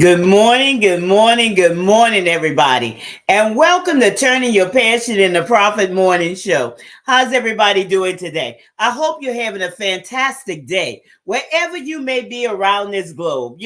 Good morning, good morning, good morning, everybody. And welcome to Turning Your Passion into Profit Morning Show. How's everybody doing today? I hope you're having a fantastic day, wherever you may be around this globe.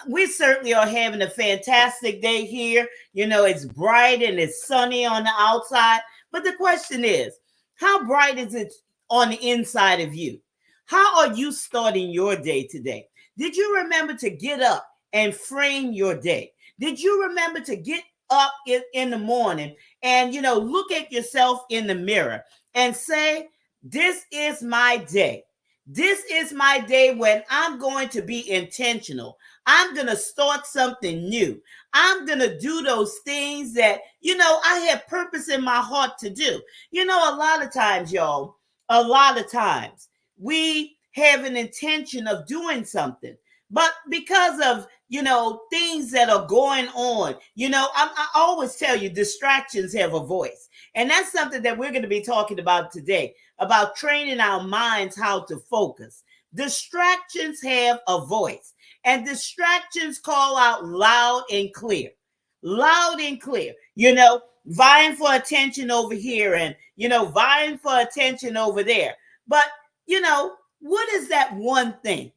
We certainly are having a fantastic day here. It's bright and it's sunny on the outside. But the question is, how bright is it on the inside of you? How are you starting your day today? Did you remember to get up and frame your day? Did you remember to get up in the morning and, look at yourself in the mirror and say, this is my day. This is my day when I'm going to be intentional. I'm going to start something new. I'm going to do those things that, I have purpose in my heart to do. A lot of times, y'all, a lot of times we have an intention of doing something, but because of, things that are going on, I always tell you distractions have a voice. And that's something that we're going to be talking about today, about training our minds how to focus. Distractions have a voice, and distractions call out loud and clear. Loud and clear. Vying for attention over here and, vying for attention over there. But, what is that one thing?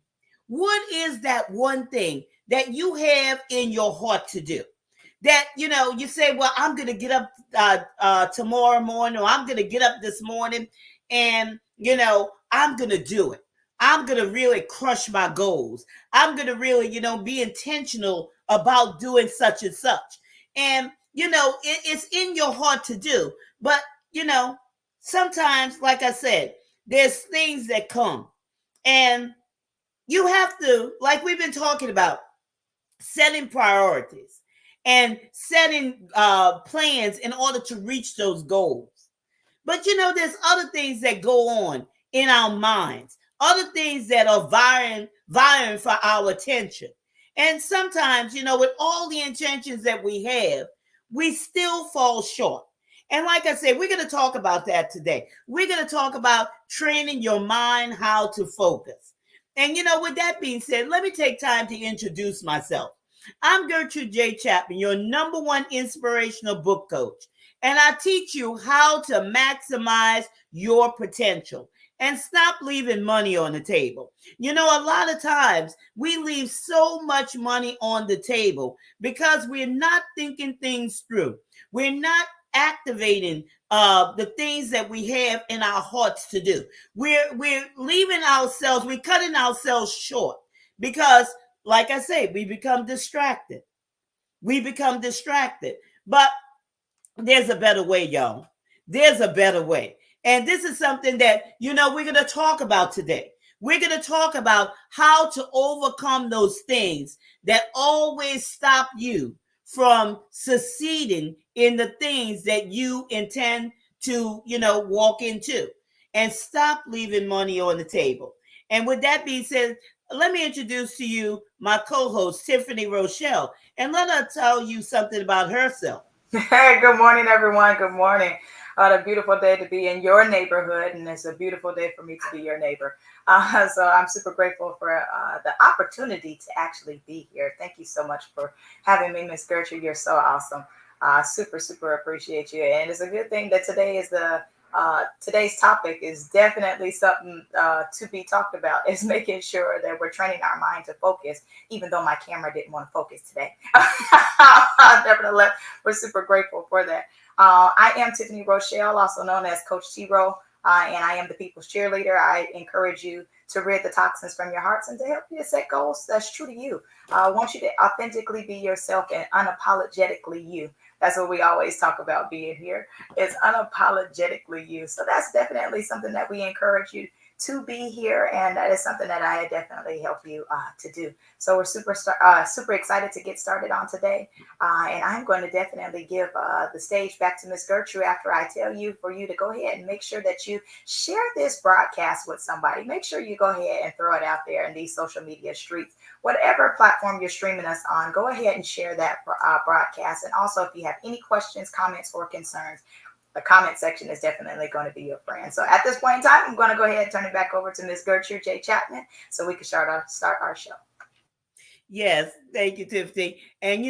What is that one thing that you have in your heart to do? That, you say, well, I'm going to get up tomorrow morning, or I'm going to get up this morning and, I'm going to do it. I'm going to really crush my goals. I'm going to really, be intentional about doing such and such. And, it's in your heart to do. But, you know, sometimes, like I said, there's things that come. And you have to, like we've been talking about, setting priorities and setting plans in order to reach those goals. But there's other things that go on in our minds, other things that are vying for our attention. And sometimes, with all the intentions that we have, we still fall short. And like I said, we're going to talk about that today. We're going to talk about training your mind how to focus. And with that being said, let me take time to introduce myself. I'm Gertrude J. Chapman, your number one inspirational book coach, and I teach you how to maximize your potential and stop leaving money on the table. A lot of times we leave so much money on the table because we're not thinking things through. We're not activating the things that we have in our hearts to do. We're leaving ourselves, we're cutting ourselves short because, like I say, we become distracted. We become distracted. But there's a better way, y'all. There's a better way. And this is something that, we're going to talk about today. We're going to talk about how to overcome those things that always stop you from succeeding in the things that you intend to, walk into, and stop leaving money on the table. And with that being said, let me introduce to you my co-host, Tiffany Rochelle, and let her tell you something about herself. Hey, good morning, everyone. Good morning. What a beautiful day to be in your neighborhood, and it's a beautiful day for me to be your neighbor. So I'm super grateful for the opportunity to actually be here. Thank you so much for having me, Miss Gertrude. You're so awesome. Super, super appreciate you. And it's a good thing that today is today's topic is definitely something to be talked about. Is making sure that we're training our mind to focus, even though my camera didn't want to focus today. Nevertheless, we're super grateful for that. I am Tiffany Rochelle, also known as Coach T Row, and I am the people's cheerleader. I encourage you to rid the toxins from your hearts and to help you to set goals that's true to you. I want you to authentically be yourself and unapologetically you. That's what we always talk about being here. It's unapologetically you. So that's definitely something that we encourage you to be here, and that is something that I definitely help you to do. So we're super excited to get started on today, and I'm going to definitely give the stage back to Miss Gertrude after I tell you for you to go ahead and make sure that you share this broadcast with somebody. Make sure you go ahead and throw it out there in these social media streets. Whatever platform you're streaming us on, go ahead and share that broadcast. And also, if you have any questions, comments, or concerns, the comment section is definitely going to be your friend. So at this point in time, I'm going to go ahead and turn it back over to Miss Gertrude J. Chapman so we can start our show. Yes, thank you, Tiffany. And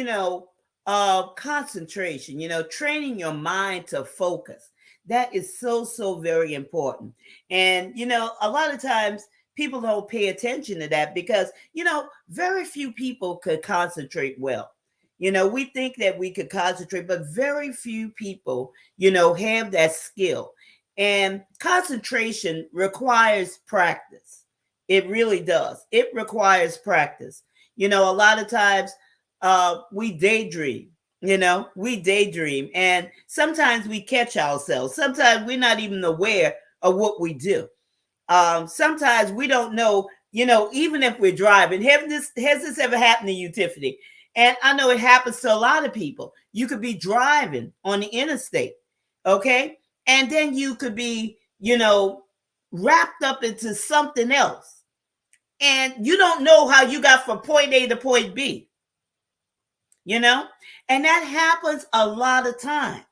concentration, training your mind to focus. That is so very important. And a lot of times people don't pay attention to that because very few people could concentrate well. We think that we could concentrate, but very few people, have that skill. And concentration requires practice. It really does. It requires practice. A lot of times we daydream. We daydream, and sometimes we catch ourselves. Sometimes we're not even aware of what we do. Sometimes we don't know, even if we're driving. Has this ever happened to you, Tiffany? And I know it happens to a lot of people. You could be driving on the interstate, okay? And then you could be, wrapped up into something else. And you don't know how you got from point A to point B, And that happens a lot of times.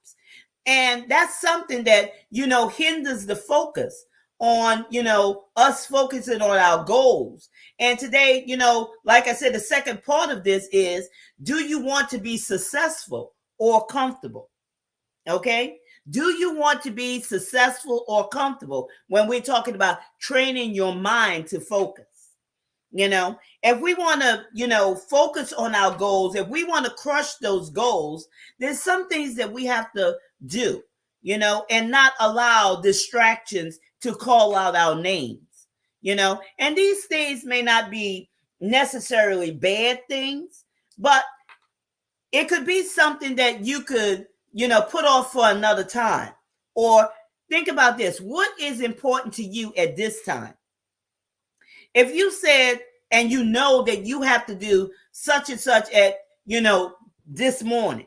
And that's something that, hinders the focus on, us focusing on our goals. And today, like I said, the second part of this is, do you want to be successful or comfortable? Okay. Do you want to be successful or comfortable when we're talking about training your mind to focus? If we want to, focus on our goals, if we want to crush those goals, there's some things that we have to do, and not allow distractions to call out our names, and these things may not be necessarily bad things, but it could be something that you could, put off for another time. Or think about this. What is important to you at this time? If you said, and you know that you have to do such and such at, this morning,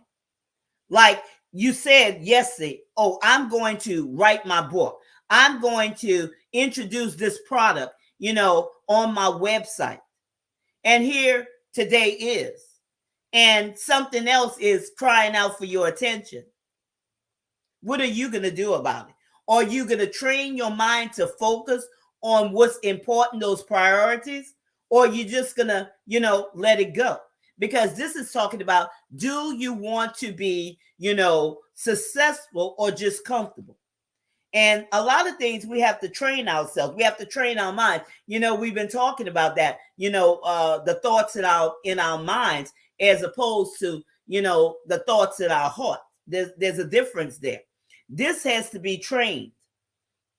like you said yesterday, oh, I'm going to write my book. I'm going to introduce this product, on my website. And here today is. And something else is crying out for your attention. What are you going to do about it? Are you going to train your mind to focus on what's important, those priorities? Or you just going to, let it go? Because this is talking about, do you want to be, successful or just comfortable? And a lot of things we have to train ourselves. We have to train our minds. We've been talking about that, the thoughts in our minds as opposed to, the thoughts in our heart. There's a difference there. This has to be trained.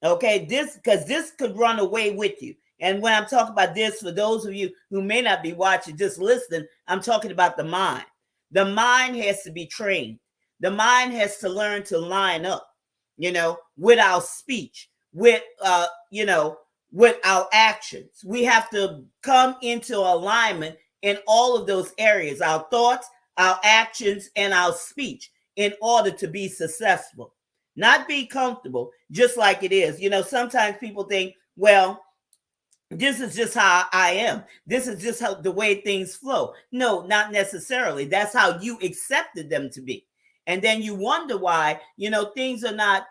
Okay, because this could run away with you. And when I'm talking about this, for those of you who may not be watching, just listening, I'm talking about the mind. The mind has to be trained. The mind has to learn to line up, with our speech, with with our actions. We have to come into alignment in all of those areas, our thoughts, our actions, and our speech, in order to be successful. Not be comfortable, just like it is. Sometimes people think, well, this is just how I am. This is just how the way things flow. No, not necessarily. That's how you accepted them to be. And then you wonder why, things are not,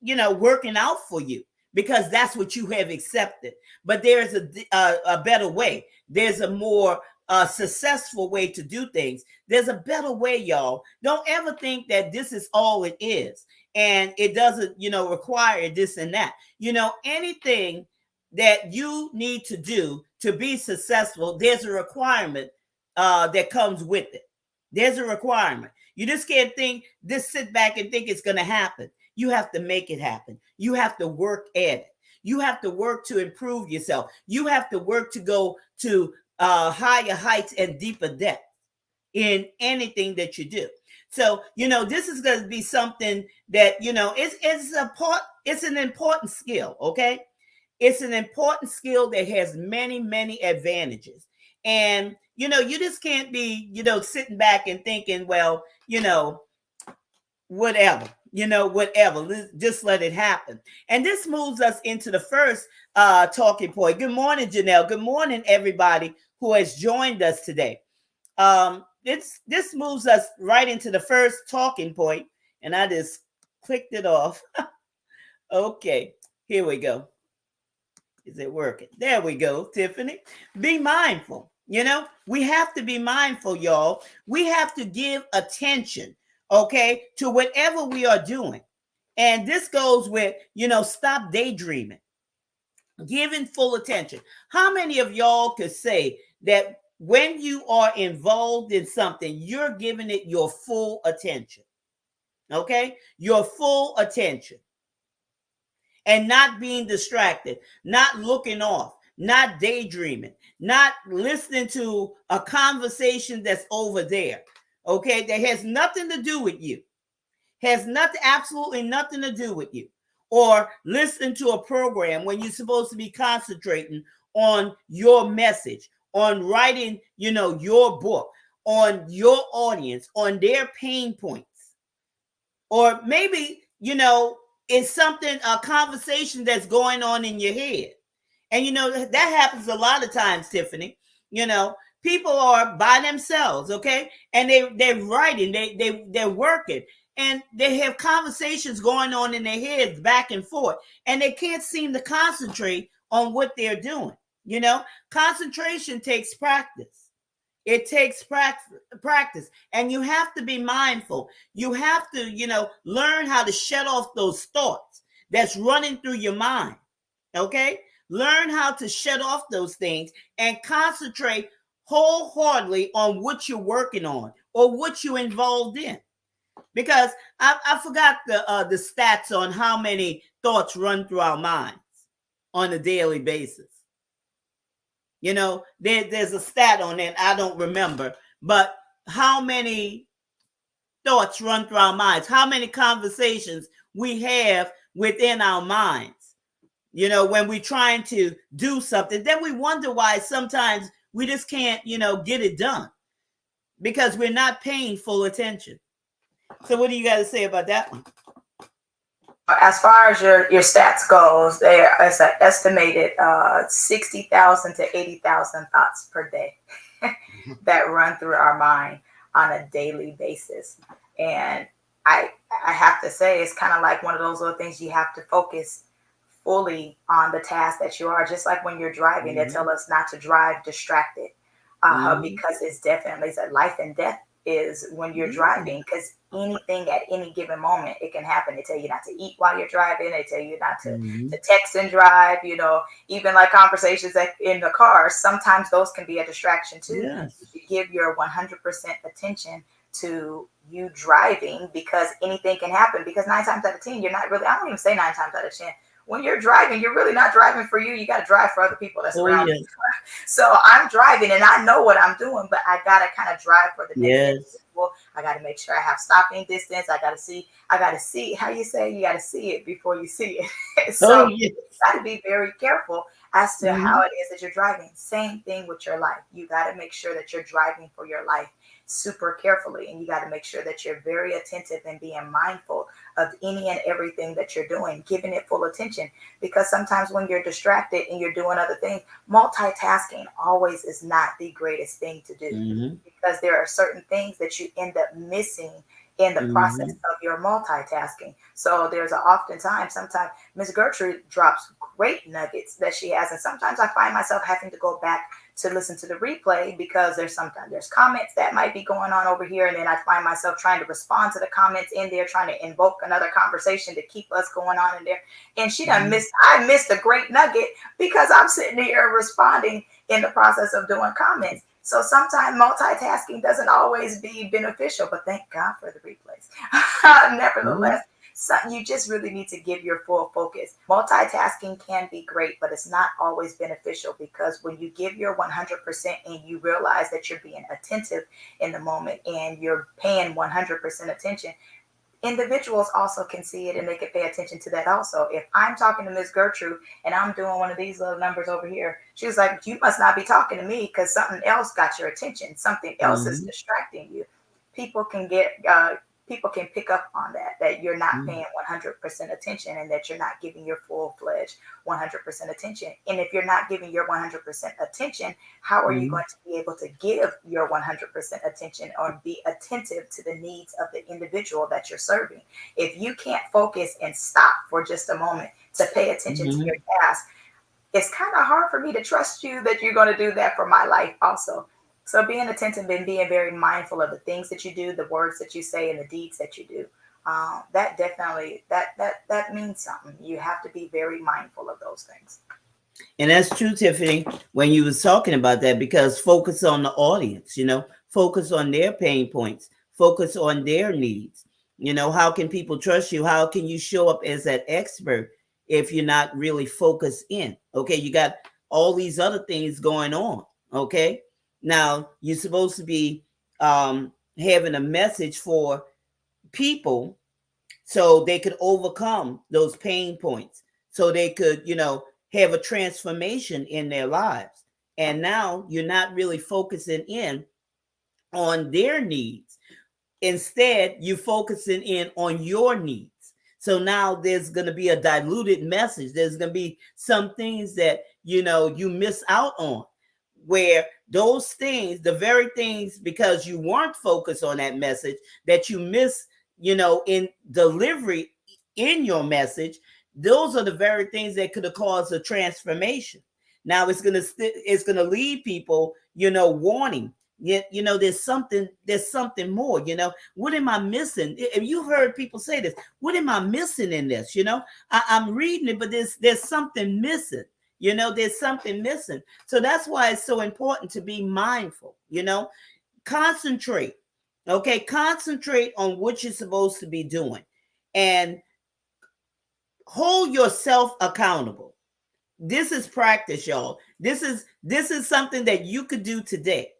working out for you, because that's what you have accepted. But there's a better way. There's a more successful way to do things. There's a better way, y'all. Don't ever think that this is all it is. And it doesn't, require this and that. Anything that you need to do to be successful, there's a requirement that comes with it. There's a requirement. You just can't sit back and think it's going to happen. You have to make it happen. You have to work at it. You have to work to improve yourself. You have to work to go to higher heights and deeper depth in anything that you do. So, this is going to be something that, it's an important skill, okay? It's an important skill that has many, many advantages. And, you just can't be, sitting back and thinking, well, whatever, just let it happen. And this moves us into the first talking point. Good morning, Janelle. Good morning, everybody who has joined us today. This moves us right into the first talking point, and I just clicked it off. Okay, here we go. Is it working? There we go, Tiffany. Be mindful. You know, we have to be mindful, y'all. We have to give attention, okay, to whatever we are doing. And this goes with, stop daydreaming, giving full attention. How many of y'all could say that when you are involved in something, you're giving it your full attention? Okay? Your full attention, and not being distracted, not looking off, not daydreaming, not listening to a conversation that's over there, okay, that has nothing to do with you, has nothing, absolutely nothing to do with you, or listening to a program when you're supposed to be concentrating on your message, on writing, your book, on your audience, on their pain points. Or maybe, it's something, a conversation that's going on in your head. And that happens a lot of times, Tiffany. People are by themselves, okay? And they're writing, they're working, and they have conversations going on in their heads back and forth, and they can't seem to concentrate on what they're doing. Concentration takes practice. It takes practice, and you have to be mindful. You have to, learn how to shut off those thoughts that's running through your mind. Okay? Learn how to shut off those things and concentrate wholeheartedly on what you're working on or what you're involved in. Because I forgot the stats on how many thoughts run through our minds on a daily basis. There's a stat on it, I don't remember, but how many thoughts run through our minds, how many conversations we have within our minds, when we're trying to do something, then we wonder why sometimes we just can't, get it done because we're not paying full attention. So what do you got to say about that one? As far as your stats goes, there is an estimated 60,000 to 80,000 thoughts per day that run through our mind on a daily basis. And I have to say, it's kind of like one of those little things you have to focus fully on the task that you are. Just like when you're driving, they tell us not to drive distracted because it's definitely life and death is when you're driving, because anything at any given moment, it can happen. They tell you not to eat while you're driving. They tell you not to text and drive, even like conversations in the car. Sometimes those can be a distraction too. Yes. You give your 100% attention to you driving, because anything can happen, because 9 times out of 10, you're not really, I don't even say 9 times out of 10. When you're driving, you're really not driving for you. You got to drive for other people that's around you. So I'm driving and I know what I'm doing, but I got to kind of drive for the next individual. I got to make sure I have stopping distance. I got to see how you say, you got to see it before you see it. So you got to be very careful as to how it is that you're driving. Same thing with your life. You got to make sure that you're driving for your life super carefully, and you got to make sure that you're very attentive and being mindful of any and everything that you're doing, giving it full attention. Because sometimes when you're distracted and you're doing other things, multitasking always is not the greatest thing to do, because there are certain things that you end up missing in the process of your multitasking. So there's sometimes Miss Gertrude drops great nuggets that she has, and sometimes I find myself having to go back to listen to the replay, because there's comments that might be going on over here, and then I find myself trying to respond to the comments in there, trying to invoke another conversation to keep us going on in there. And I missed a great nugget because I'm sitting here responding in the process of doing comments. So sometimes multitasking doesn't always be beneficial, but thank God for the replays. Nevertheless, so you just really need to give your full focus. Multitasking can be great, but it's not always beneficial, because when you give your 100% and you realize that you're being attentive in the moment and you're paying 100% attention, individuals also can see it and they can pay attention to that also. If I'm talking to Miss Gertrude and I'm doing one of these little numbers over here, she's like, you must not be talking to me because something else got your attention. Something else is distracting you. People can pick up on that you're not paying 100% attention, and that you're not giving your full-fledged 100% attention. And if you're not giving your 100% attention, how are you going to be able to give your 100% attention or be attentive to the needs of the individual that you're serving? If you can't focus and stop for just a moment to pay attention to your task, it's kind of hard for me to trust you that you're going to do that for my life also. So being attentive and being very mindful of the things that you do, the words that you say, and the deeds that you do, that definitely that means something. You have to be very mindful of those things. And that's true, Tiffany, when you was talking about that, because focus on the audience, focus on their pain points, focus on their needs. How can people trust you? How can you show up as that expert if you're not really focused in? Okay, you got all these other things going on. Okay, now you're supposed to be having a message for people so they could overcome those pain points, so they could, have a transformation in their lives. And now you're not really focusing in on their needs. Instead, you're focusing in on your needs. So now there's going to be a diluted message. There's going to be some things that, you miss out on, where those things, the very things, because you weren't focused on that message, that you miss, in delivery in your message, those are the very things that could have caused a transformation. Now it's gonna leave people, wanting. Yet, there's something more. What am I missing? If you heard people say this, what am I missing in this? I'm reading it, but there's something missing. There's something missing. So that's why it's so important to be mindful. Concentrate. Okay, concentrate on what you're supposed to be doing, and hold yourself accountable. This is practice, y'all. This is something that you could do today.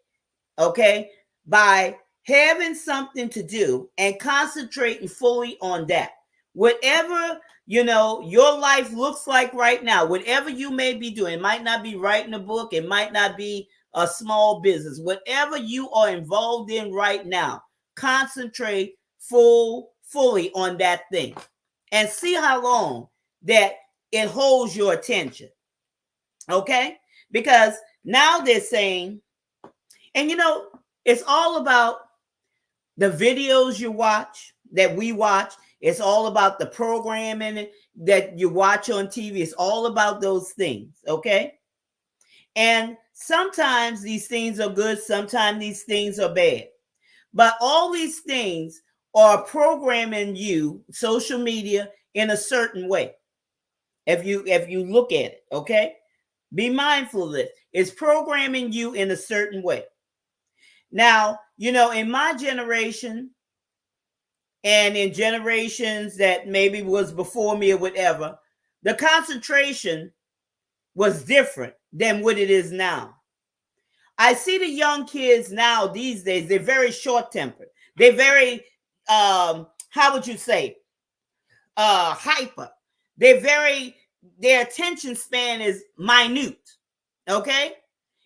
Okay, by having something to do and concentrating fully on that. Whatever your life looks like right now, whatever you may be doing, it might not be writing a book, it might not be a small business, whatever you are involved in right now, concentrate fully on that thing, and see how long that it holds your attention. Okay, because now they're saying, and it's all about the videos you watch, that we watch. It's all about the programming that you watch on TV. It's all about those things, okay? And sometimes these things are good, sometimes these things are bad. But all these things are programming you, social media, in a certain way. If you look at it, okay? Be mindful of this. It's programming you in a certain way. Now, in my generation, and in generations that maybe was before me or whatever, the concentration was different than what it is now. I see the young kids now these days, they're very short-tempered. They're very, how would you say, hyper. Their attention span is minute, okay?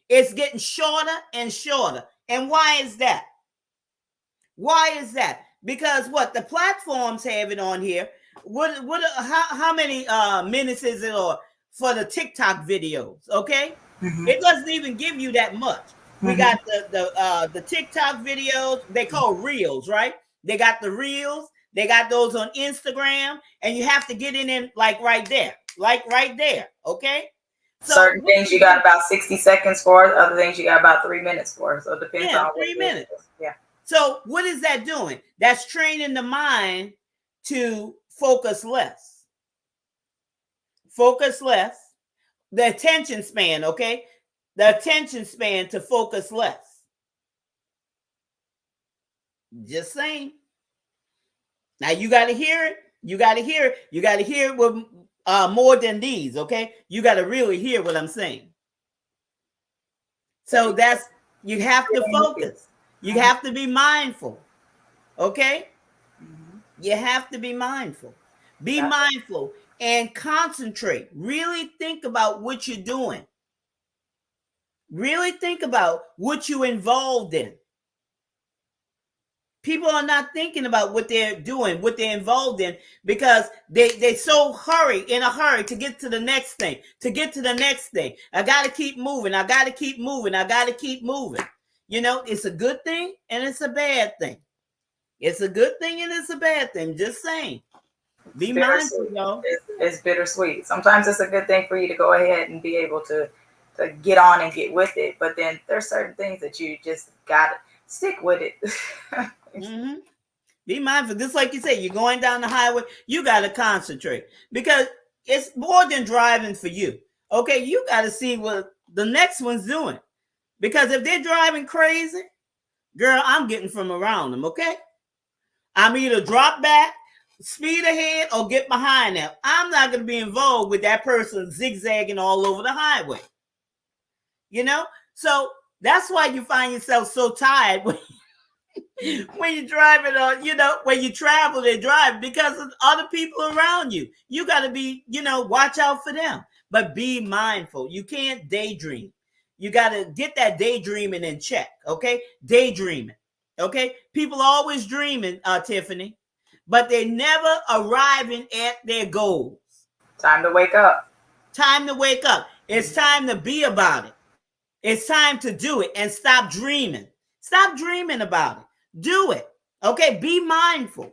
It's getting shorter and shorter. And why is that? Why is that? Because what the platforms have it on here. How many minutes is it or for the TikTok videos? Okay, It doesn't even give you that much. We got the TikTok videos. They call reels, right? They got the reels. They got those on Instagram, and you have to get in like right there. Okay. So certain things you got about 60 seconds for, other things you got about 3 minutes for. So it depends on 3 minutes. Yeah. So what is that doing? That's training the mind to focus less. Focus less. The attention span, okay? The attention span to focus less. Just saying. Now you got to hear it. You got to hear it. You got to hear it with more than these, okay? You got to really hear what I'm saying. So you have to focus. You have to be mindful, okay? You have to be mindful. Be mindful and concentrate. Really think about what you're doing. Really think about what you're involved in. People are not thinking about what they're doing, what they're involved in, because they so in a hurry to get to the next thing, I got to keep moving. I got to keep moving. It's a good thing and it's a bad thing. It's a good thing and it's a bad thing. Just saying. Be mindful, Bittersweet. y'all. It's bittersweet. Sometimes it's a good thing for you to go ahead and be able to get on and get with it. But then there's certain things that you just got to stick with it. Hmm. Be mindful. Just like you said, you're going down the highway, you got to concentrate because it's more than driving for you. Okay, you got to see what the next one's doing because if they're driving crazy, girl, I'm getting from around them. Okay, I'm either drop back, speed ahead, or get behind them. I'm not going to be involved with that person zigzagging all over the highway. You know, so that's why you find yourself so tired when you're driving on, when you travel and drive because of other people around you. You got to be, watch out for them, but be mindful. You can't daydream. You got to get that daydreaming in check. Okay. Daydreaming. Okay. People always dreaming, Tiffany, but they never arriving at their goals. Time to wake up. Time to wake up. It's time to be about it. It's time to do it and stop dreaming. Stop dreaming about it. Do it. Okay. Be mindful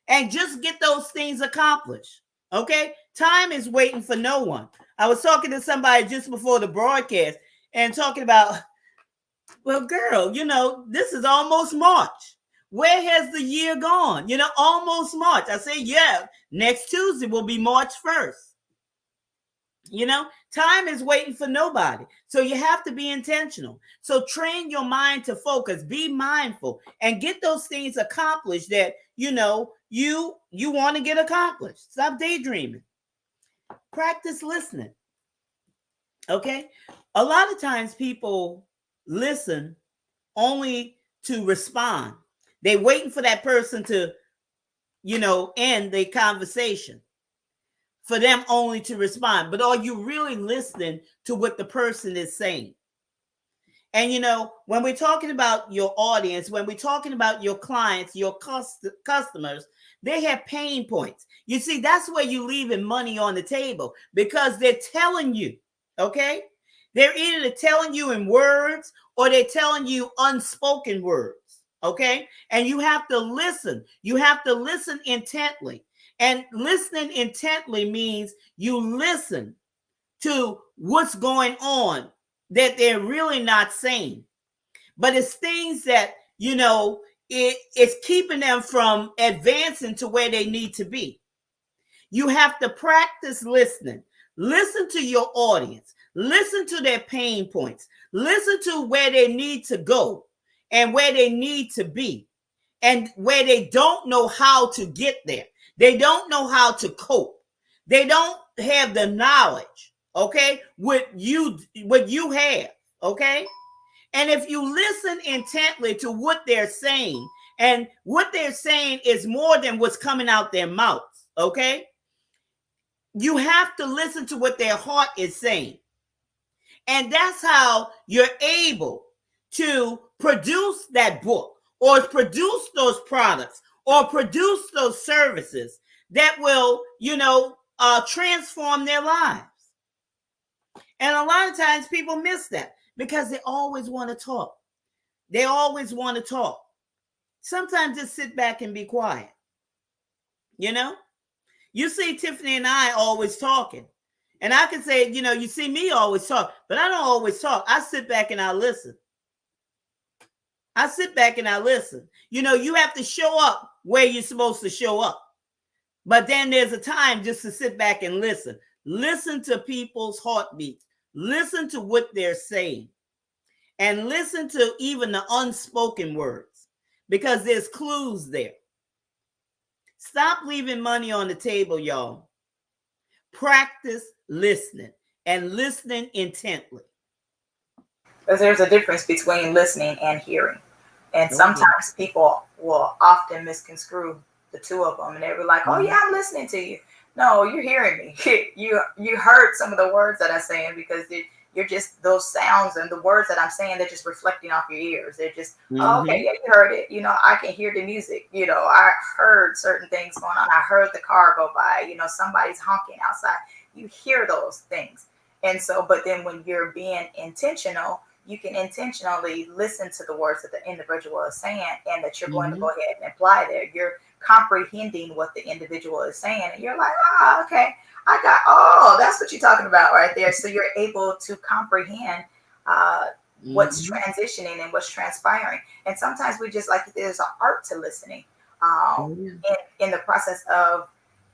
and just get those things accomplished. Okay. Time is waiting for no one. I was talking to somebody just before the broadcast and talking about, well, girl, this is almost March. Where has the year gone? Almost March. I say, yeah, next Tuesday will be March 1st. Time is waiting for nobody. So you have to be intentional. So train your mind to focus, be mindful, and get those things accomplished that you want to get accomplished. Stop daydreaming. Practice listening. Okay? A lot of times people listen only to respond. They waiting for that person to, end the conversation, for them only to respond. But are you really listening to what the person is saying? And when we're talking about your audience, when we're talking about your clients, your customers, they have pain points. You see, that's where you're leaving money on the table because they're telling you, okay? They're either telling you in words or they're telling you unspoken words, okay? And you have to listen. You have to listen intently. And listening intently means you listen to what's going on that they're really not saying. But it's things that, it's keeping them from advancing to where they need to be. You have to practice listening. Listen to your audience. Listen to their pain points. Listen to where they need to go and where they need to be and where they don't know how to get there. They don't know how to cope. They don't have the knowledge, okay, what you have, okay? And if you listen intently to what they're saying, and what they're saying is more than what's coming out their mouths, okay? You have to listen to what their heart is saying. And that's how you're able to produce that book or produce those products or produce those services that will, transform their lives. And a lot of times people miss that because they always want to talk. They always want to talk. Sometimes just sit back and be quiet. You see Tiffany and I always talking. And I can say, you see me always talk, but I don't always talk. I sit back and I listen. I sit back and I listen. You have to show up where you're supposed to show up. But then there's a time just to sit back and listen. Listen to people's heartbeats. Listen to what they're saying. And listen to even the unspoken words because there's clues there. Stop leaving money on the table, y'all. Practice listening and listening intently. Because there's a difference between listening and hearing. And sometimes people will often misconstrue the two of them. And they were like, oh, yeah, I'm listening to you. No, you're hearing me. You heard some of the words that I'm saying because you're just those sounds and the words that I'm saying, they're just reflecting off your ears. They're just, oh, okay, yeah, you heard it. I can hear the music. I heard certain things going on. I heard the car go by. Somebody's honking outside. You hear those things. And so, but then when you're being intentional, you can intentionally listen to the words that the individual is saying and that you're going to Mm-hmm. go ahead and apply there. You're comprehending what the individual is saying, and you're like, oh, okay, that's what you're talking about right there. So you're able to comprehend what's Mm-hmm. transitioning and what's transpiring. And sometimes we just like, there's an art to listening Oh, yeah. in the process of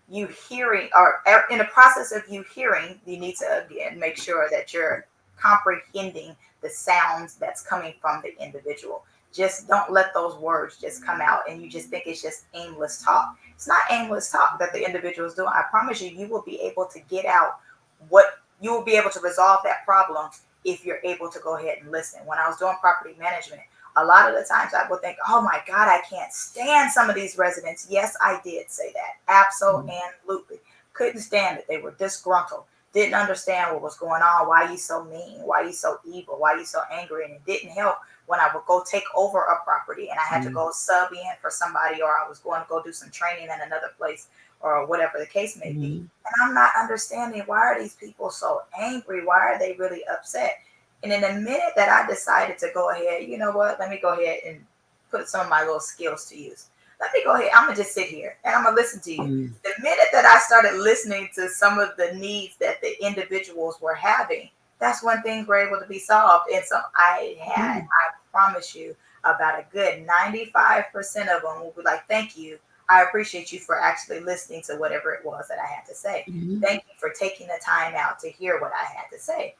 you hearing, or in the process of you hearing, you need to again make sure that you're comprehending the sounds that's coming from the individual. Just don't let those words just come out and you just think it's just aimless talk. It's not aimless talk that the individual is doing. I promise you, you will be able to get out what you will be able to resolve that problem if you're able to go ahead and listen. When I was doing property management, a lot of the times I would think, oh my God, I can't stand some of these residents. Yes, I did say that. Absolutely. Couldn't stand it. They were disgruntled. Didn't understand what was going on. Why you so mean? Why you so evil? Why you so angry? And it didn't help when I would go take over a property and I had to go sub in for somebody, or I was going to go do some training in another place, or whatever the case may be. Mm-hmm. And I'm not understanding, why are these people so angry? Why are they really upset? And in the minute that I decided to go ahead, you know what? Let me go ahead and put some of my little skills to use. Let me go ahead. I'm going to just sit here and I'm going to listen to you. Mm-hmm. The minute that I started listening to some of the needs that the individuals were having, that's when things were able to be solved. And so I promise you, about a good 95% of them will be like, thank you. I appreciate you for actually listening to whatever it was that I had to say. Mm-hmm. Thank you for taking the time out to hear what I had to say.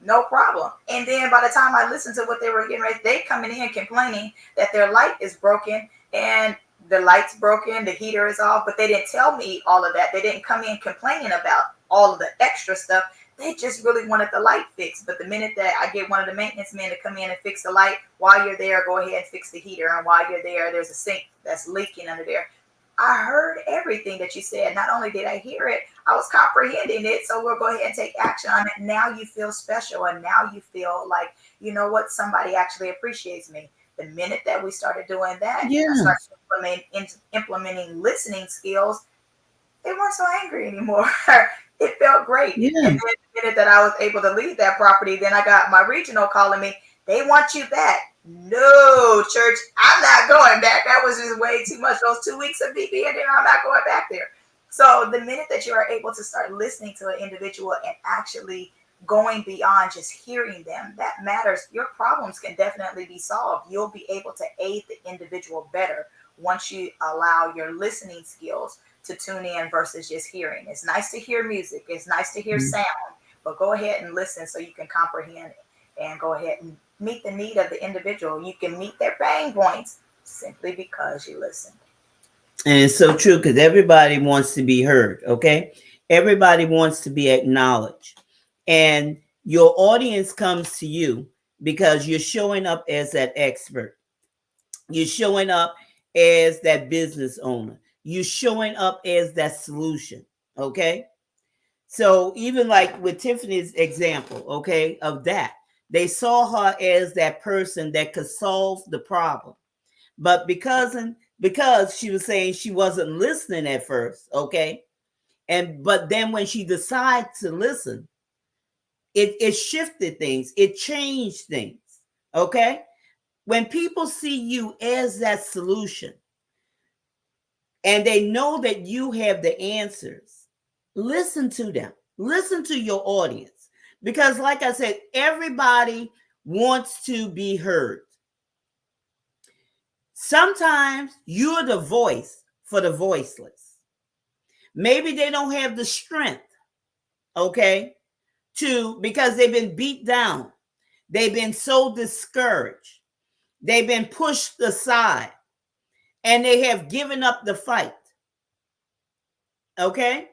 No problem. And then by the time I listened to what they were getting ready, they coming in complaining that their light is broken and the light's broken, the heater is off, but they didn't tell me all of that. They didn't come in complaining about all of the extra stuff. They just really wanted the light fixed. But the minute that I get one of the maintenance men to come in and fix the light, while you're there, go ahead and fix the heater. And while you're there, there's a sink that's leaking under there. I heard everything that you said. Not only did I hear it, I was comprehending it. So we'll go ahead and take action on it. Now you feel special. And now you feel like, you know what, somebody actually appreciates me. The minute that we started doing that, and I Yeah. started implementing listening skills, they weren't so angry anymore. It felt great. Yeah. And then the minute that I was able to leave that property, then I got my regional calling me. They want you back. No, church, I'm not going back. That was just way too much. Those 2 weeks of me being there, I'm not going back there. So the minute that you are able to start listening to an individual and actually going beyond just hearing them, that matters. Your problems can definitely be solved. You'll be able to aid the individual better once you allow your listening skills to tune in versus just hearing. It's nice to hear music. It's nice to hear sound, but go ahead and listen so you can comprehend and go ahead and meet the need of the individual. You can meet their pain points simply because you listened. And it's so true because everybody wants to be heard. Okay. Everybody wants to be acknowledged. And your audience comes to you because you're showing up as that expert. You're showing up as that business owner. You're showing up as that solution. Okay. So even like with Tiffany's example, okay, of that, they saw her as that person that could solve the problem. But because she was saying she wasn't listening at first, okay, but then when she decided to listen, it shifted things, it changed things, okay. When people see you as that solution and they know that you have the answers, listen to them, listen to your audience, because like I said, everybody wants to be heard. Sometimes you're the voice for the voiceless. Maybe they don't have the strength, okay, because they've been beat down. They've been so discouraged. They've been pushed aside and they have given up the fight, okay?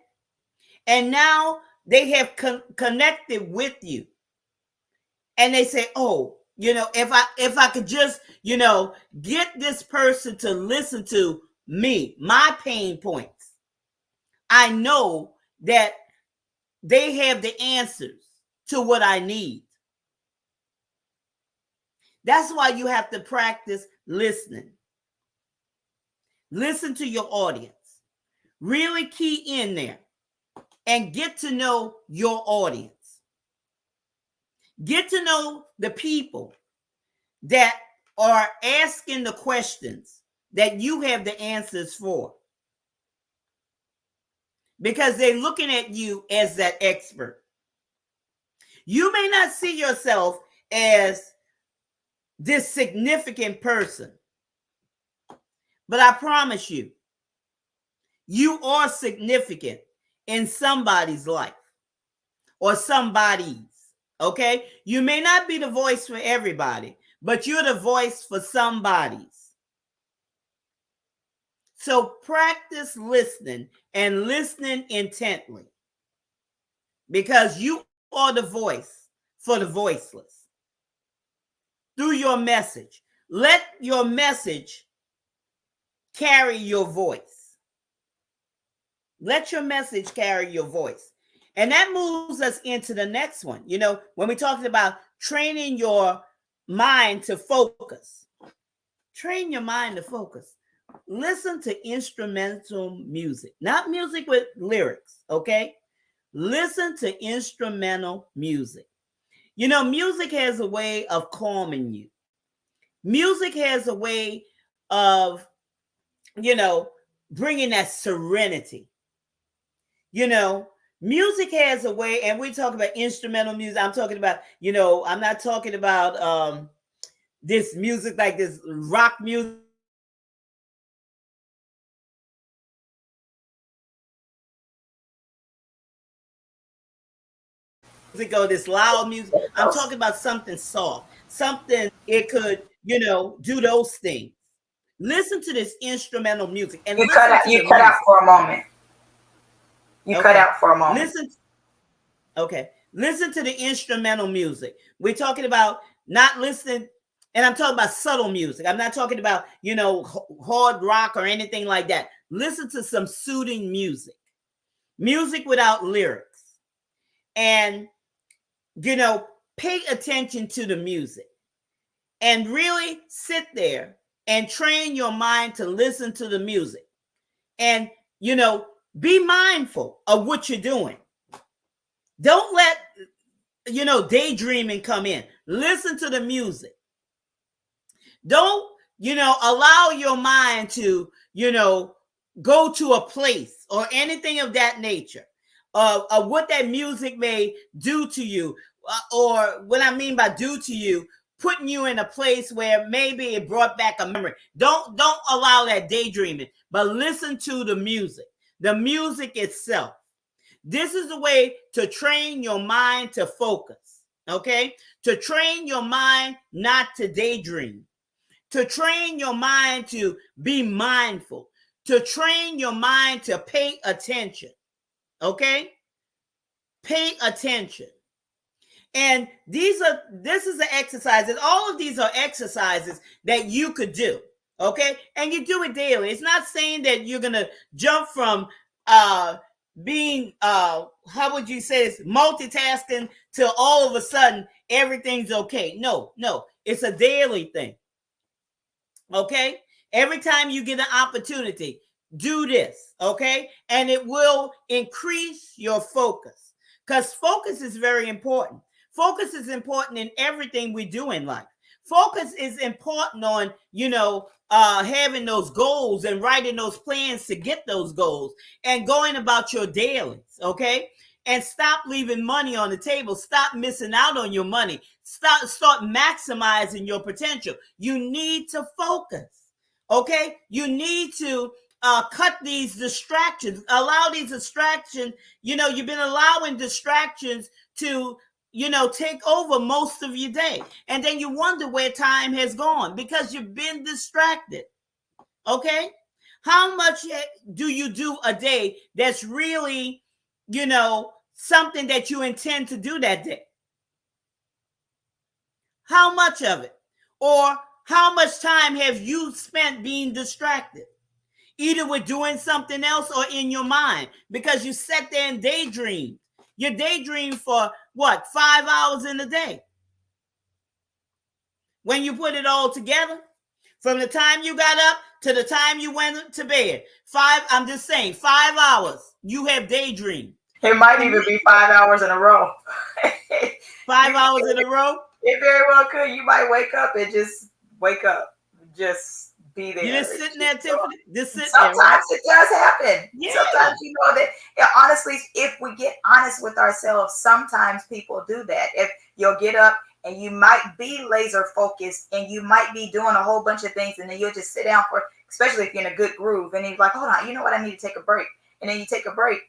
And now they have connected with you and they say, oh, if I could just, get this person to listen to me, my pain points, I know that they have the answers to what I need. That's why you have to practice listening. Listen to your audience. Really key in there and get to know your audience. Get to know the people that are asking the questions that you have the answers for, because they're looking at you as that expert. You may not see yourself as this significant person, but I promise you, you are significant in somebody's life or somebody's. Okay? You may not be the voice for everybody, but you're the voice for somebody's. So practice listening and listening intently, because you are the voice for the voiceless. Through your message, let your message carry your voice. Let your message carry your voice. And that moves us into the next one. You know, when we talked about training your mind to focus, train your mind to focus. Listen to instrumental music, not music with lyrics, okay? Listen to instrumental music. You know, music has a way of calming you. Music has a way of, you know, bringing that serenity. You know, music has a way, and we talk about instrumental music. I'm talking about, you know, I'm not talking about this music like this rock music or this loud music. I'm talking about something soft, something it could, you know, do those things. Listen to this instrumental music and you cut out for a moment. You cut out for a moment. Listen to the instrumental music. We're talking about not listening, and I'm talking about subtle music. I'm not talking about, you know, hard rock or anything like that. Listen to some soothing music, music without lyrics. And, you know, pay attention to the music and really sit there and train your mind to listen to the music. And, you know, be mindful of what you're doing. Don't let, you know, daydreaming come in. Listen to the music. Don't, you know, allow your mind to, you know, go to a place or anything of that nature, of what that music may do to you, or what I mean by do to you, putting you in a place where maybe it brought back a memory. Don't allow that daydreaming, but listen to the music itself. This is a way to train your mind to focus, okay? To train your mind not to daydream, to train your mind to be mindful, to train your mind to pay attention, okay? Pay attention. And this is an exercise, and all of these are exercises that you could do, okay? And you do it daily. It's not saying that you're gonna jump from being how would you say this, multitasking, to all of a sudden everything's okay. No, it's a daily thing. Okay? Every time you get an opportunity, do this, okay? And it will increase your focus, because focus is very important. Focus is important in everything we do in life. Focus is important on, you know, having those goals and writing those plans to get those goals and going about your dailies, okay? And stop leaving money on the table. Stop missing out on your money. Start maximizing your potential. You need to focus, okay? You need to cut these distractions. Allow these distractions. You know, you've been allowing distractions to, you know, take over most of your day. And then you wonder where time has gone because you've been distracted. Okay? How much do you do a day that's really, you know, something that you intend to do that day? How much of it? Or how much time have you spent being distracted? Either with doing something else or in your mind, because you sat there and daydreamed. You daydream for what, 5 hours in a day? When you put it all together, from the time you got up to the time you went to bed, I'm just saying, 5 hours you have daydreamed. It might even be 5 hours in a row. 5 hours in a row? It very well could. You might wake up and just wake up. Just be there. You're just sitting there, Tiffany? Just sitting Sometimes there, right? it does happen. Yeah. Sometimes you know that, yeah, honestly, if we get honest with ourselves, sometimes people do that. If you'll get up and you might be laser focused and you might be doing a whole bunch of things, and then you'll just sit down for, especially if you're in a good groove, and you're like, hold on, you know what, I need to take a break. And then you take a break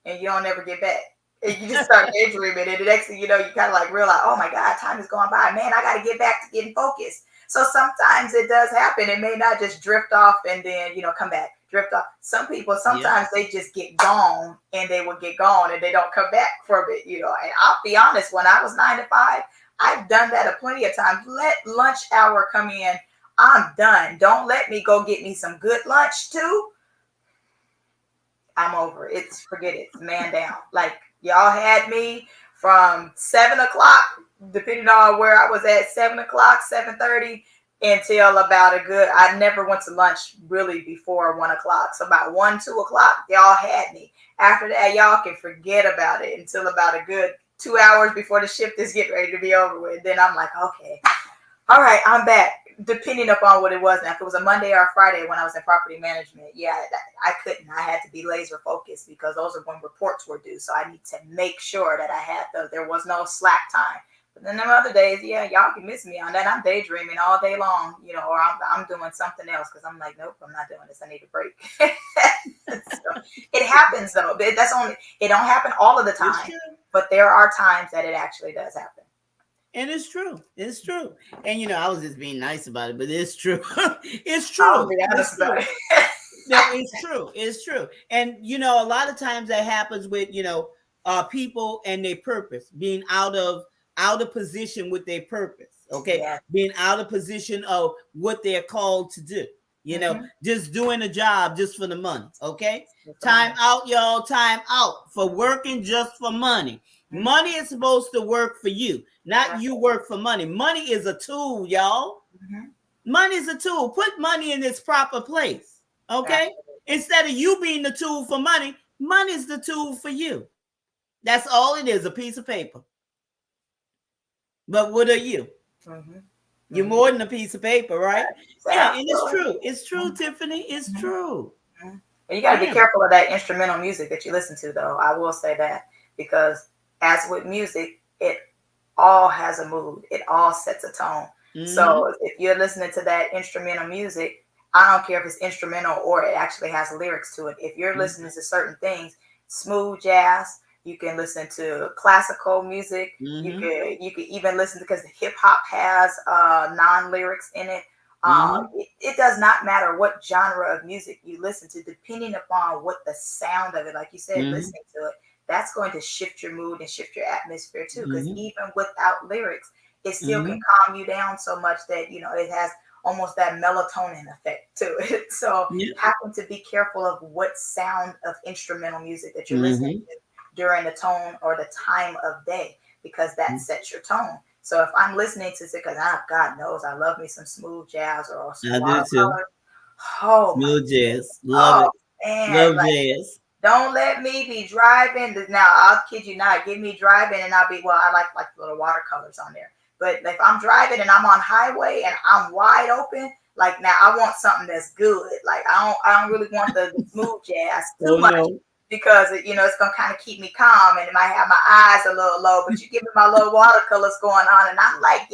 and you don't ever get back. And you just start daydreaming, and the next thing you know, you kind of like realize, oh my God, time is going by. Man, I got to get back to getting focused. So sometimes it does happen. It may not just drift off and then, come back, drift off. Some people, sometimes they just get gone, and they will get gone and they don't come back for a bit, And I'll be honest, when I was 9 to 5, I've done that a plenty of times. Let lunch hour come in. I'm done. Don't let me go get me some good lunch too. I'm over it. Forget it. Man down. Like, y'all had me from 7 o'clock, depending on where I was at, 7 o'clock, 7:30, until about I never went to lunch really before 1 o'clock. So about 1, 2 o'clock, y'all had me. After that, y'all can forget about it until about a good 2 hours before the shift is getting ready to be over with. Then I'm like, okay, all right, I'm back. Depending upon what it was. Now, if it was a Monday or a Friday when I was in property management, I couldn't. I had to be laser focused because those are when reports were due. So I need to make sure that I had there was no slack time. But then them other days, y'all can miss me on that. I'm daydreaming all day long, or I'm doing something else because I'm like, nope, I'm not doing this. I need a break. So, it happens though. It don't happen all of the time, but there are times that it actually does happen. And it's true. It's true. And I was just being nice about it, but it's true. It's true. I'll be honest about it. No, it's true. It's true. And a lot of times that happens with people and their purpose, being out of position with their purpose. Okay. Yeah. Being out of position of what they're called to do. Just doing a job just for the money. Okay. Time out, y'all. Time out for working just for money. Mm-hmm. Money is supposed to work for you, not you work for money. Money is a tool, y'all. Mm-hmm. Money is a tool. Put money in its proper place. Okay. Instead of you being the tool for money, money is the tool for you. That's all it is, a piece of paper. But what are you? Mm-hmm. You're more than a piece of paper, right? Yeah, and it's true. It's true, Tiffany. It's true. And you got to be careful of that instrumental music that you listen to, though. I will say that, because as with music, it all has a mood. It all sets a tone. Mm-hmm. So if you're listening to that instrumental music, I don't care if it's instrumental or it actually has lyrics to it. If you're listening to certain things, smooth jazz, you can listen to classical music. Mm-hmm. You can even listen, because hip hop has non-lyrics in it. It does not matter what genre of music you listen to, depending upon what the sound of it, like you said, listening to it, that's going to shift your mood and shift your atmosphere too. Because even without lyrics, it still can calm you down so much that, it has almost that melatonin effect to it. So you happen to be careful of what sound of instrumental music that you're listening to during the tone or the time of day, because that sets your tone. So if I'm listening to it, because God knows I love me some smooth jazz or some watercolor. Oh, smooth jazz. Love it. Man, love jazz. Don't let me be driving. Now, I'll kid you not. Get me driving and I'll be, I like little watercolors on there. But if I'm driving and I'm on highway and I'm wide open, like, now I want something that's good. Like, I don't really want the smooth jazz too much. No. Because it's gonna kind of keep me calm, and it might have my eyes a little low. But you give me my little watercolors going on, and I'm like,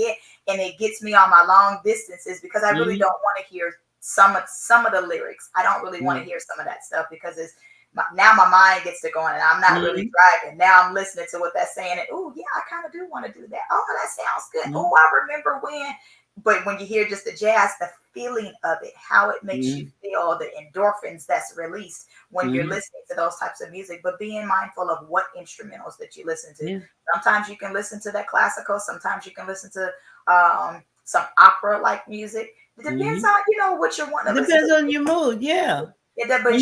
and it gets me on my long distances, because I really don't want to hear some of the lyrics. I don't really want to hear some of that stuff, because now my mind gets to going, and I'm not really driving. Now I'm listening to what that's saying, and I kind of do want to do that. Oh, that sounds good. Oh, I remember when. But when you hear just the jazz, the feeling of it, how it makes you feel, the endorphins that's released when you're listening to those types of music, but being mindful of what instrumentals that you listen to. Sometimes you can listen to that classical. Sometimes you can listen to some opera-like music. It depends on, what you're wanting to listen to. Depends on your mood, But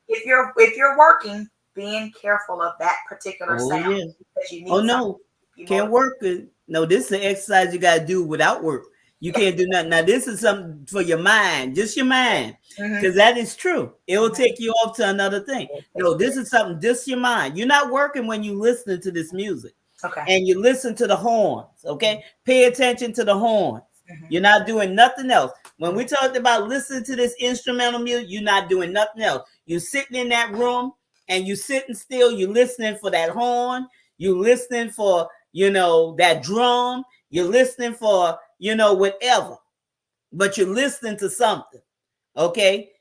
if you're working, being careful of that particular sound. Because you need can't work. No, this is an exercise you got to do without work. You can't do nothing. Now, this is something for your mind, just your mind, Mhm. because that is true. It will take you off to another thing. No, this is something, just your mind. You're not working when you listening to this music. Okay. And you listen to the horns, okay? Pay attention to the horns. Mhm. You're not doing nothing else. When we talked about listening to this instrumental music, you're not doing nothing else. You're sitting in that room and you sitting still. You're listening for that horn. You're listening for, that drum. You're listening for, whatever. But you're listening to something, okay?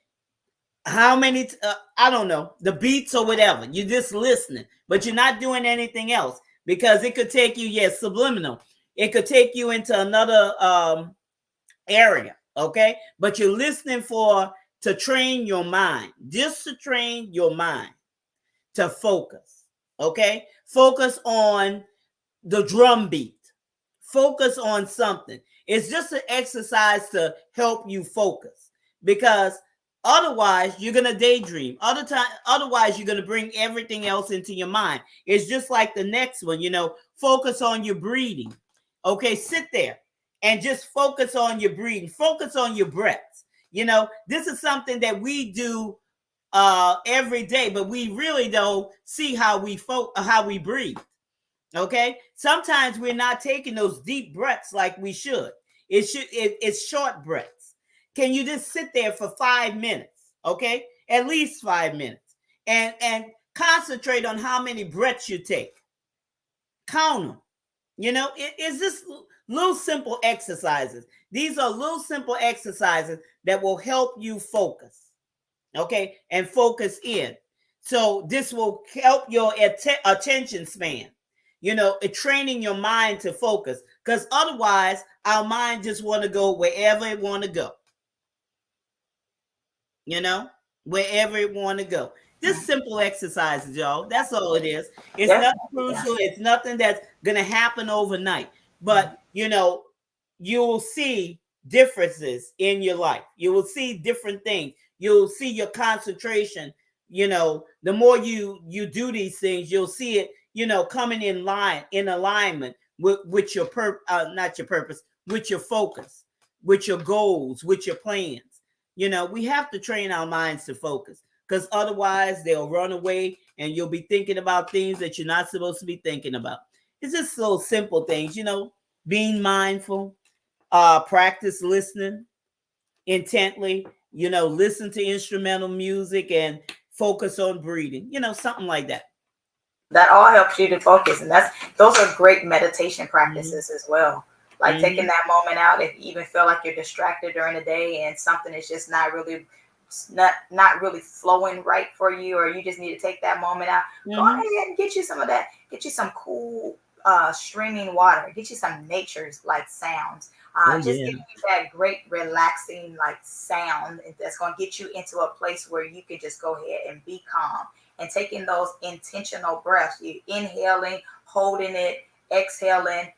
How many, I don't know, the beats or whatever. You're just listening, but you're not doing anything else because it could take you, yes, subliminal. It could take you into another area, okay? But you're listening to train your mind, just to train your mind to focus, okay? Focus on the drum beat. Focus on something. It's just an exercise to help you focus because otherwise you're going to daydream. Otherwise you're going to bring everything else into your mind. It's just like the next one, focus on your breathing. Okay, sit there and just focus on your breathing. Focus on your breaths. This is something that we do every day, but we really don't see how we breathe. Okay, sometimes we're not taking those deep breaths like we should. It's short breaths. Can you just sit there for 5 minutes? Okay, at least 5 minutes, and concentrate on how many breaths you take. Count them. It's just little simple exercises. These are little simple exercises that will help you focus. Okay, and focus in. So this will help your attention span. Training your mind to focus, because otherwise our mind just want to go wherever it want to go. Wherever it want to go. Just simple exercises, y'all. That's all it is. It's nothing crucial. It's nothing that's gonna happen overnight. But you will see differences in your life. You will see different things. You'll see your concentration. The more you do these things, you'll see it. Coming in alignment with your not your purpose, with your focus, with your goals, with your plans. We have to train our minds to focus, because otherwise they'll run away and you'll be thinking about things that you're not supposed to be thinking about. It's just so simple things, being mindful, practice listening intently, listen to instrumental music and focus on breathing, something like that. That all helps you to focus, and those are great meditation practices as well. Like taking that moment out, if you even feel like you're distracted during the day and something is just not really flowing right for you, or you just need to take that moment out, go ahead and get you some of that. Get you some cool streaming water. Get you some nature's like sounds. Give you that great relaxing like sound that's going to get you into a place where you can just go ahead and be calm. And taking those intentional breaths, you inhaling, holding it, exhaling,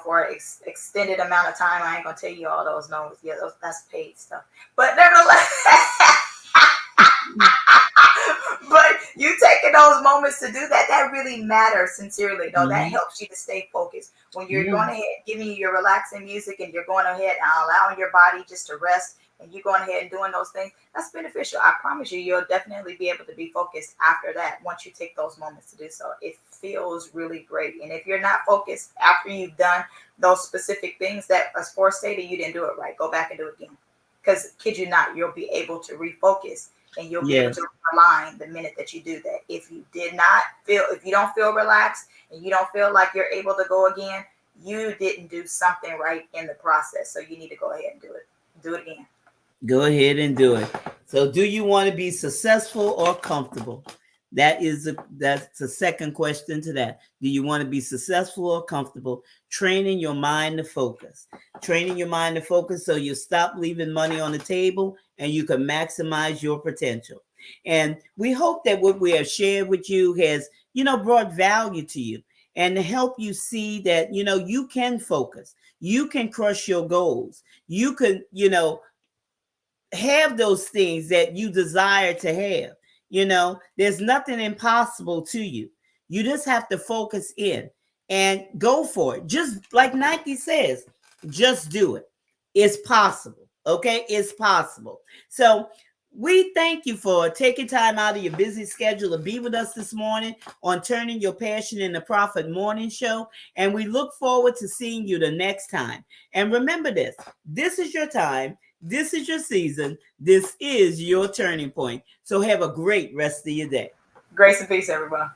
for extended amount of time. I ain't gonna tell you all those numbers. Yeah, that's paid stuff. But nevertheless, but you taking those moments to do that really matters sincerely. Though that helps you to stay focused. When you're going ahead, giving you your relaxing music, and you're going ahead and allowing your body just to rest, and you're going ahead and doing those things, that's beneficial. I promise you'll definitely be able to be focused after that once you take those moments to do so. It feels really great. And if you're not focused after you've done those specific things that, as Forrest stated, you didn't do it right, go back and do it again. Because, kid you not, you'll be able to refocus, and you'll be able to realign the minute that you do that. If you don't feel relaxed and you don't feel like you're able to go again, you didn't do something right in the process. So you need to go ahead and do it. Do it again. Go ahead and do it. So, do you want to be successful or comfortable? That's the second question to that. Do you want to be successful or comfortable? Training your mind to focus. Training your mind to focus so you stop leaving money on the table and you can maximize your potential. And we hope that what we have shared with you has, brought value to you and to help you see that, you can focus. You can crush your goals. You can, have those things that you desire to have. There's nothing impossible to you. You just have to focus in and go for it. Just like Nike says, just do it. It's possible. Okay, it's possible. So we thank you for taking time out of your busy schedule to be with us this morning on Turning Your Passion into Profit Morning Show. And we look forward to seeing you the next time. And remember this, this is your time. This is your season. This is your turning point. So have a great rest of your day. Grace and peace, everyone.